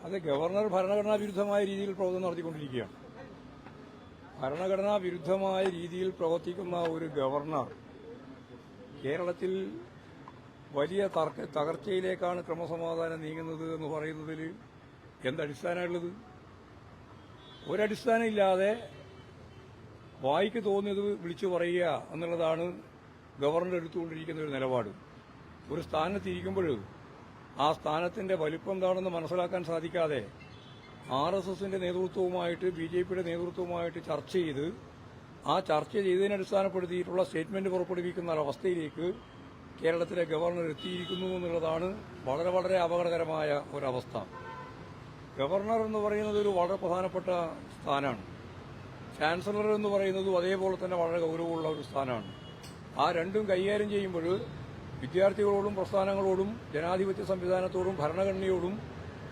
അതെ, ഗവർണർ ഭരണഘടനാ വിരുദ്ധമായ രീതിയിൽ പ്രവർത്തനം നടത്തിക്കൊണ്ടിരിക്കുകയാണ്. ഭരണഘടനാ വിരുദ്ധമായ രീതിയിൽ പ്രവർത്തിക്കുന്ന ഒരു ഗവർണർ കേരളത്തിൽ വലിയ തകർച്ചയിലേക്കാണ് ക്രമസമാധാനം നീങ്ങുന്നത് എന്ന് പറയുന്നതിൽ എന്തടിസ്ഥാനമുള്ളത്? ഒരടിസ്ഥാനമില്ലാതെ വായിക്ക് തോന്നിയത് വിളിച്ചു പറയുക എന്നുള്ളതാണ് ഗവർണർ എടുത്തുകൊണ്ടിരിക്കുന്ന ഒരു നിലപാട്. ഒരു സ്ഥാനത്തിരിക്കുമ്പോൾ ആ സ്ഥാനത്തിന്റെ വലിപ്പം എന്താണെന്ന് മനസ്സിലാക്കാൻ സാധിക്കാതെ RSSന്റെ നേതൃത്വവുമായിട്ട് BJPയുടെ നേതൃത്വവുമായിട്ട് ചർച്ച ചെയ്ത് ആ ചർച്ച ചെയ്തതിനെ അടിസ്ഥാനപ്പെടുത്തിയിട്ടുള്ള സ്റ്റേറ്റ്മെന്റ് പുറപ്പെടുവിക്കുന്ന ഒരവസ്ഥയിലേക്ക് കേരളത്തിലെ ഗവർണർ എത്തിയിരിക്കുന്നു എന്നുള്ളതാണ് വളരെ വളരെ അപകടകരമായ ഒരവസ്ഥ. ഗവർണർ എന്ന് പറയുന്നത് ഒരു വളരെ പ്രധാനപ്പെട്ട സ്ഥാനമാണ്. ചാൻസലർ എന്ന് പറയുന്നതും അതേപോലെ തന്നെ വളരെ ഗൌരവമുള്ള ഒരു സ്ഥാനമാണ്. ആ രണ്ടും കൈകാര്യം ചെയ്യുമ്പോൾ വിദ്യാർത്ഥികളോടും പ്രസ്ഥാനങ്ങളോടും ജനാധിപത്യ സംവിധാനത്തോടും ഭരണഘടനയോടും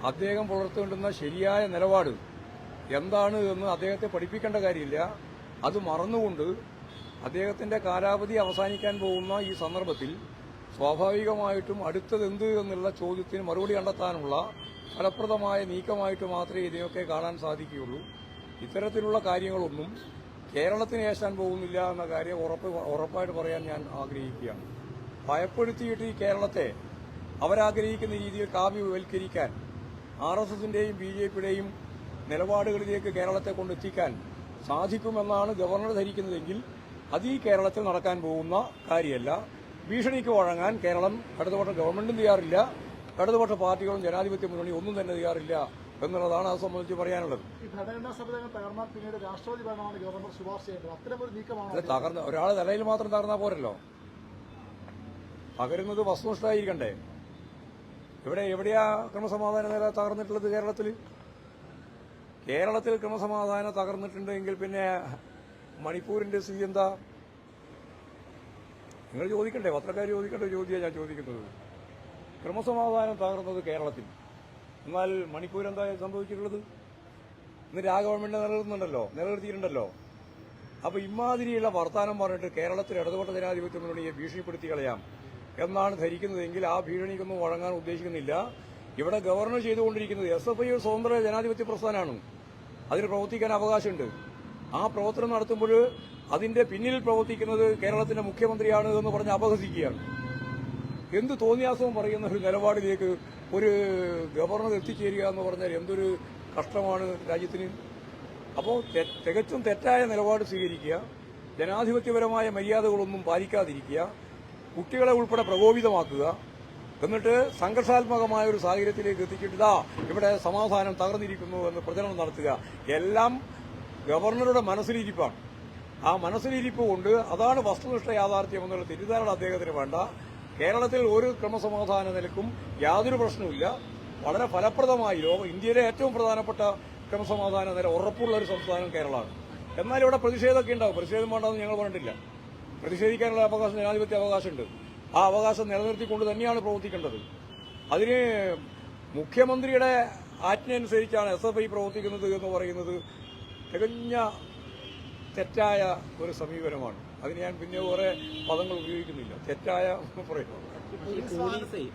അദ്ദേഹം പുലർത്തേണ്ടുന്ന ശരിയായ നിലപാട് എന്താണ് എന്ന് അദ്ദേഹത്തെ പഠിപ്പിക്കേണ്ട കാര്യമില്ല. അത് മറന്നുകൊണ്ട് അദ്ദേഹത്തിന്റെ കാലാവധി അവസാനിക്കാൻ പോകുന്ന ഈ സന്ദർഭത്തിൽ സ്വാഭാവികമായിട്ടും അടുത്തതെന്ത് എന്നുള്ള ചോദ്യത്തിന് മറുപടി കണ്ടെത്താനുള്ള ഫലപ്രദമായ നീക്കമായിട്ട് മാത്രമേ ഇതിനൊക്കെ കാണാൻ സാധിക്കുകയുള്ളൂ. ഇത്തരത്തിലുള്ള കാര്യങ്ങളൊന്നും കേരളത്തിന് ഏശാൻ പോകുന്നില്ല എന്ന കാര്യം ഉറപ്പായിട്ട് പറയാൻ ഞാൻ ആഗ്രഹിക്കുകയാണ്. ഭയപ്പെടുത്തിയിട്ട് ഈ കേരളത്തെ അവരാഗ്രഹിക്കുന്ന രീതിയിൽ കാവ്യവൽക്കരിക്കാൻ RSSന്റെയും BJPയുടെയും നിലപാടുകളിലേക്ക് കേരളത്തെ കൊണ്ടെത്തിക്കാൻ സാധിക്കുമെന്നാണ് ഗവർണർ ധരിക്കുന്നതെങ്കിൽ അത് ഈ കേരളത്തിൽ നടക്കാൻ പോകുന്ന കാര്യമല്ല. ഭീഷണിക്ക് വഴങ്ങാൻ കേരളം ഇടതുപക്ഷ ഗവൺമെന്റും തയ്യാറില്ല, ഇടതുപക്ഷ പാർട്ടികളും ജനാധിപത്യ മുന്നണി ഒന്നും തന്നെ തയ്യാറില്ല എന്നുള്ളതാണ് അത് സംബന്ധിച്ച് പറയാനുള്ളത്. തകർന്ന ഒരാൾ നിലയിൽ മാത്രം തകർന്നാൽ പോരല്ലോ, തകരുന്നത് വസ്തുനിഷ്ഠമായിരിക്കണ്ടേ? എവിടെയാ ക്രമസമാധാന നില തകർന്നിട്ടുള്ളത്? കേരളത്തിൽ ക്രമസമാധാനം തകർന്നിട്ടുണ്ടെങ്കിൽ പിന്നെ മണിപ്പൂരിന്റെ സ്ഥിതി എന്താ? നിങ്ങൾ ചോദിക്കണ്ടേ, പത്രക്കാർ ചോദിക്കേണ്ട ചോദ്യമാണ് ഞാൻ ചോദിക്കുന്നത്. ക്രമസമാധാനം തകർന്നത് കേരളത്തിൽ, എന്നാൽ മണിപ്പൂർ എന്താ സംഭവിച്ചിട്ടുള്ളത്? ഇന്ന് ആ ഗവൺമെന്റ് നിലനിർത്തിയിട്ടുണ്ടല്ലോ. അപ്പൊ ഇമാതിരിയുള്ള വർത്താനം പറഞ്ഞിട്ട് കേരളത്തിൽ ഇടതുപക്ഷ ജനാധിപത്യ മുന്നണിയെ ഭീഷണിപ്പെടുത്തി കളയാം എന്നാണ് ധരിക്കുന്നതെങ്കിൽ ആ ഭീഷണിക്കൊന്നും വഴങ്ങാൻ ഉദ്ദേശിക്കുന്നില്ല. ഇവിടെ ഗവർണർ ചെയ്തുകൊണ്ടിരിക്കുന്നത് SFI ഒരു സ്വതന്ത്ര ജനാധിപത്യ പ്രസ്ഥാനമാണ്. അതിന് പ്രവർത്തിക്കാൻ അവകാശമുണ്ട്. ആ പ്രവർത്തനം നടത്തുമ്പോൾ അതിന്റെ പിന്നിൽ പ്രവർത്തിക്കുന്നത് കേരളത്തിന്റെ മുഖ്യമന്ത്രിയാണ് എന്ന് പറഞ്ഞ് അപഹസിക്കുകയാണ്. എന്ത് തോന്നിയാസവും പറയുന്ന ഒരു നിലപാടിലേക്ക് ഒരു ഗവർണർ എത്തിച്ചേരുക എന്ന് പറഞ്ഞാൽ എന്തൊരു കഷ്ടമാണ് രാജ്യത്തിന്. അപ്പോൾ തികച്ചും തെറ്റായ നിലപാട് സ്വീകരിക്കുക, ജനാധിപത്യപരമായ മര്യാദകളൊന്നും പാലിക്കാതിരിക്കുക, കുട്ടികളെ ഉൾപ്പെടെ പ്രകോപിതമാക്കുക, എന്നിട്ട് സംഘർഷാത്മകമായ ഒരു സാഹചര്യത്തിലേക്ക് എത്തിച്ചിട്ട് ഇവിടെ സമാധാനം തകർന്നിരിക്കുന്നു എന്ന് പ്രചരണം നടത്തുക, എല്ലാം ഗവർണറുടെ മനസ്സിലിരിപ്പാണ്. ആ മനസ്സിലിരിപ്പ് കൊണ്ട് അതാണ് വസ്തുനിഷ്ഠ യാഥാർത്ഥ്യം എന്നുള്ള തെറ്റിദ്ധാരണ അദ്ദേഹത്തിന് വേണ്ട. കേരളത്തിൽ ഒരു ക്രമസമാധാന നിലക്കും യാതൊരു പ്രശ്നവുമില്ല. വളരെ ഫലപ്രദമായി ഇന്ത്യയിലെ ഏറ്റവും പ്രധാനപ്പെട്ട ക്രമസമാധാന നില ഉറപ്പുള്ള ഒരു സംസ്ഥാനം കേരളമാണ്. എന്നാൽ ഇവിടെ പ്രതിഷേധമൊക്കെ ഉണ്ടാവും. പ്രതിഷേധം വേണ്ടെന്ന് ഞങ്ങൾ പറഞ്ഞിട്ടില്ല. പ്രതിഷേധിക്കാനുള്ള അവകാശം, ജനാധിപത്യ അവകാശമുണ്ട്. ആ അവകാശം നിലനിർത്തിക്കൊണ്ട് തന്നെയാണ് പ്രവർത്തിക്കേണ്ടത്. അതിന് മുഖ്യമന്ത്രിയുടെ ആജ്ഞയനുസരിച്ചാണ് SFI പ്രവർത്തിക്കുന്നത് എന്ന് പറയുന്നത് തികഞ്ഞ തെറ്റായ ഒരു സമീപനമാണ്. അതിന് ഞാൻ പിന്നെ കുറെ പദങ്ങൾ ഉപയോഗിക്കുന്നില്ല. തെറ്റായ പറയുന്നത്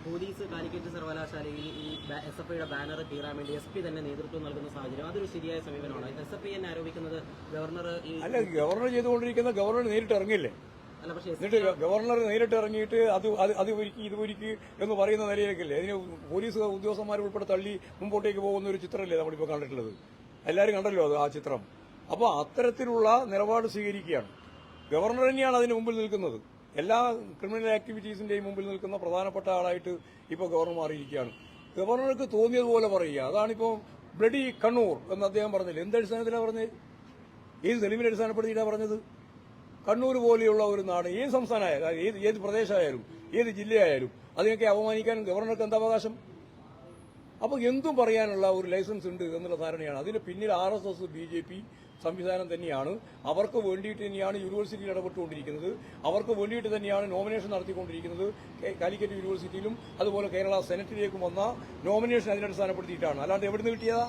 പോലീസ് കാലിക്കറ്റ് സർവകലാശാലയിൽ ഈ SFIയുടെ ബാനർ കീറാൻ വേണ്ടി SP തന്നെ നേതൃത്വം നൽകുന്ന സാഹചര്യം അതൊരു ശരിയായ സമീപനമാണ്. SFI തന്നെ ആരോപിക്കുന്നത് ഗവർണർ അല്ല, ഗവർണർ ചെയ്തുകൊണ്ടിരിക്കുന്ന ഗവർണർ നേരിട്ട് ഇറങ്ങില്ലേ? എന്നിട്ട് ഗവർണർ നേരിട്ട് ഇറങ്ങിയിട്ട് അത് ഒരുക്കി ഇത് ഒരുക്കി എന്ന് പറയുന്ന നിലയിലേക്കല്ലേ അതിന് പോലീസ് ഉദ്യോഗസ്ഥന്മാർ ഉൾപ്പെടെ തള്ളി മുമ്പോട്ടേക്ക് പോകുന്ന ഒരു ചിത്രമല്ലേ നമ്മളിപ്പോൾ കണ്ടിട്ടുള്ളത്? എല്ലാവരും കണ്ടല്ലോ ആ ചിത്രം. അപ്പോൾ അത്തരത്തിലുള്ള നിലപാട് സ്വീകരിക്കുകയാണ്. ഗവർണർ തന്നെയാണ് അതിന് മുമ്പിൽ നിൽക്കുന്നത്. എല്ലാ ക്രിമിനൽ ആക്ടിവിറ്റീസിന്റെയും മുമ്പിൽ നിൽക്കുന്ന പ്രധാനപ്പെട്ട ആളായിട്ട് ഇപ്പോൾ ഗവർണർ മാറിയിരിക്കുകയാണ്. ഗവർണർക്ക് തോന്നിയതുപോലെ പറയുക. അതാണിപ്പോൾ ബ്ലഡി കണ്ണൂർ എന്ന് അദ്ദേഹം പറഞ്ഞില്ല. എന്തടിസ്ഥാനത്തിലാണ് പറഞ്ഞത്? ഏത് തെളിവിനെ അടിസ്ഥാനപ്പെടുത്തിയിട്ടാണ് പറഞ്ഞത്? കണ്ണൂർ പോലെയുള്ള ഒരു നാട്, ഏത് സംസ്ഥാനമായാലും ഏത് പ്രദേശമായാലും ഏത് ജില്ലയായാലും അതിനൊക്കെ അപമാനിക്കാൻ ഗവർണർക്ക് എന്താ അവകാശം? അപ്പോൾ എന്തും പറയാനുള്ള ഒരു ലൈസൻസ് ഉണ്ട് എന്നുള്ള ധാരണയാണ്. അതിന് പിന്നിൽ RSS BJP സംവിധാനം തന്നെയാണ്. അവർക്ക് വേണ്ടിയിട്ട് തന്നെയാണ് യൂണിവേഴ്സിറ്റിയിൽ ഇടപെട്ടുകൊണ്ടിരിക്കുന്നത്. അവർക്ക് വേണ്ടിയിട്ട് തന്നെയാണ് നോമിനേഷൻ നടത്തിക്കൊണ്ടിരിക്കുന്നത്. കാലിക്കറ്റ് യൂണിവേഴ്സിറ്റിയിലും അതുപോലെ കേരള സെനറ്റിലേക്കും വന്ന നോമിനേഷൻ അതിനടിസ്ഥാനപ്പെടുത്തിയിട്ടാണ്. അല്ലാണ്ട് എവിടുന്ന് കിട്ടിയതാ?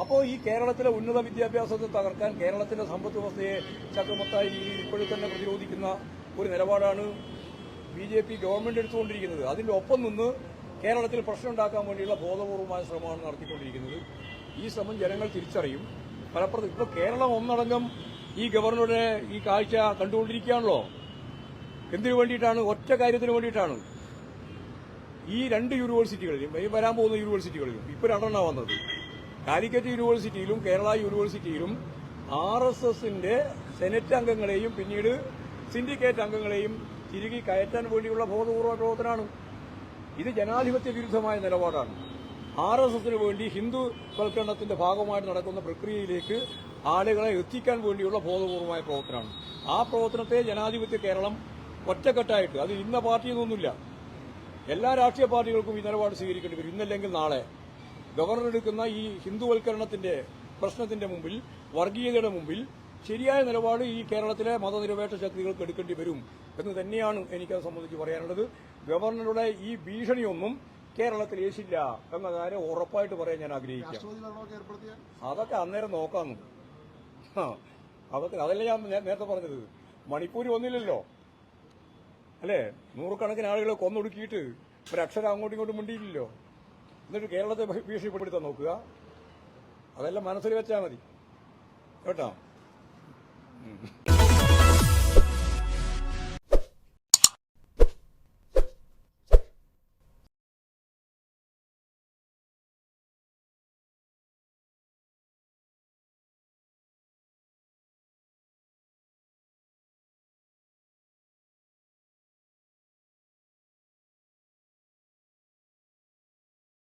അപ്പോൾ ഈ കേരളത്തിലെ ഉന്നത വിദ്യാഭ്യാസത്തെ തകർക്കാൻ, കേരളത്തിന്റെ സമ്പദ് വ്യവസ്ഥയെ ശക്തമത്തായ രീതിയിൽ ഇപ്പോഴും തന്നെ പ്രതിരോധിക്കുന്ന ഒരു നിലപാടാണ് BJP ഗവൺമെന്റ് എടുത്തുകൊണ്ടിരിക്കുന്നത്. അതിന്റെ ഒപ്പം നിന്ന് കേരളത്തിൽ പ്രശ്നം ഉണ്ടാക്കാൻ വേണ്ടിയുള്ള ബോധപൂർവമായ ശ്രമമാണ് നടത്തിക്കൊണ്ടിരിക്കുന്നത്. ഈ ശ്രമം ജനങ്ങൾ തിരിച്ചറിയും. ഫലപ്രദം ഇപ്പോൾ കേരളം ഒന്നടങ്കം ഈ ഗവർണറുടെ ഈ കാഴ്ച കണ്ടുകൊണ്ടിരിക്കുകയാണല്ലോ. എന്തിനു വേണ്ടിയിട്ടാണ്? ഒറ്റ കാര്യത്തിന് വേണ്ടിയിട്ടാണ്. ഈ 2 യൂണിവേഴ്സിറ്റികളിലും ഈ വരാൻ പോകുന്ന യൂണിവേഴ്സിറ്റികളിലും ഇപ്പോൾ 2 വന്നത്. കാലിക്കറ്റ് യൂണിവേഴ്സിറ്റിയിലും കേരള യൂണിവേഴ്സിറ്റിയിലും RSSന്റെ സെനറ്റ് അംഗങ്ങളെയും പിന്നീട് സിൻഡിക്കേറ്റ് അംഗങ്ങളെയും തിരികെ കയറ്റാൻ വേണ്ടിയുള്ള ബോധപൂർവ പ്രവർത്തനമാണ്. ഇത് ജനാധിപത്യ വിരുദ്ധമായ നിലപാടാണ്. RSSന് വേണ്ടി ഹിന്ദുവൽക്കരണത്തിന്റെ ഭാഗമായിട്ട് നടക്കുന്ന പ്രക്രിയയിലേക്ക് ആളുകളെ എത്തിക്കാൻ വേണ്ടിയുള്ള ബോധപൂർവമായ പ്രവർത്തനമാണ്. ആ പ്രവർത്തനത്തെ ജനാധിപത്യ കേരളം ഒറ്റക്കെട്ടായിട്ട്, അത് ഇന്ന പാർട്ടിയൊന്നുമില്ല, എല്ലാ രാഷ്ട്രീയ പാർട്ടികൾക്കും ഈ നിലപാട് സ്വീകരിക്കേണ്ടി വരും. ഇന്നല്ലെങ്കിൽ നാളെ ഗവർണർ എടുക്കുന്ന ഈ ഹിന്ദുവൽക്കരണത്തിന്റെ പ്രശ്നത്തിന്റെ മുമ്പിൽ, വർഗീയതയുടെ മുമ്പിൽ ശരിയായ നിലപാട് ഈ കേരളത്തിലെ മതനിരപേക്ഷ ശക്തികൾക്ക് എടുക്കേണ്ടി വരും എന്ന് തന്നെയാണ് എനിക്കത് സംബന്ധിച്ച് പറയാനുള്ളത്. ഗവർണറുടെ ഈ ഭീഷണിയൊന്നും കേരളത്തിൽ ഏശില്ല എന്ന കാര്യം ഉറപ്പായിട്ട് പറയാൻ ഞാൻ ആഗ്രഹിക്കാം. അതൊക്കെ അന്നേരം നോക്കാന്നു. അതല്ലേ ഞാൻ നേരത്തെ പറഞ്ഞത്. മണിപ്പൂർ വന്നില്ലല്ലോ, അല്ലേ? 100 ആളുകളെ കൊന്നൊടുക്കിയിട്ട് ഒരക്ഷരം അങ്ങോട്ടും ഇങ്ങോട്ടും മിണ്ടിയില്ലല്ലോ. എന്നിട്ട് കേരളത്തെ ഭീഷണിപ്പെടുത്താൻ നോക്കുക. അതെല്ലാം മനസ്സിൽ വെച്ചാൽ മതി കേട്ടോ.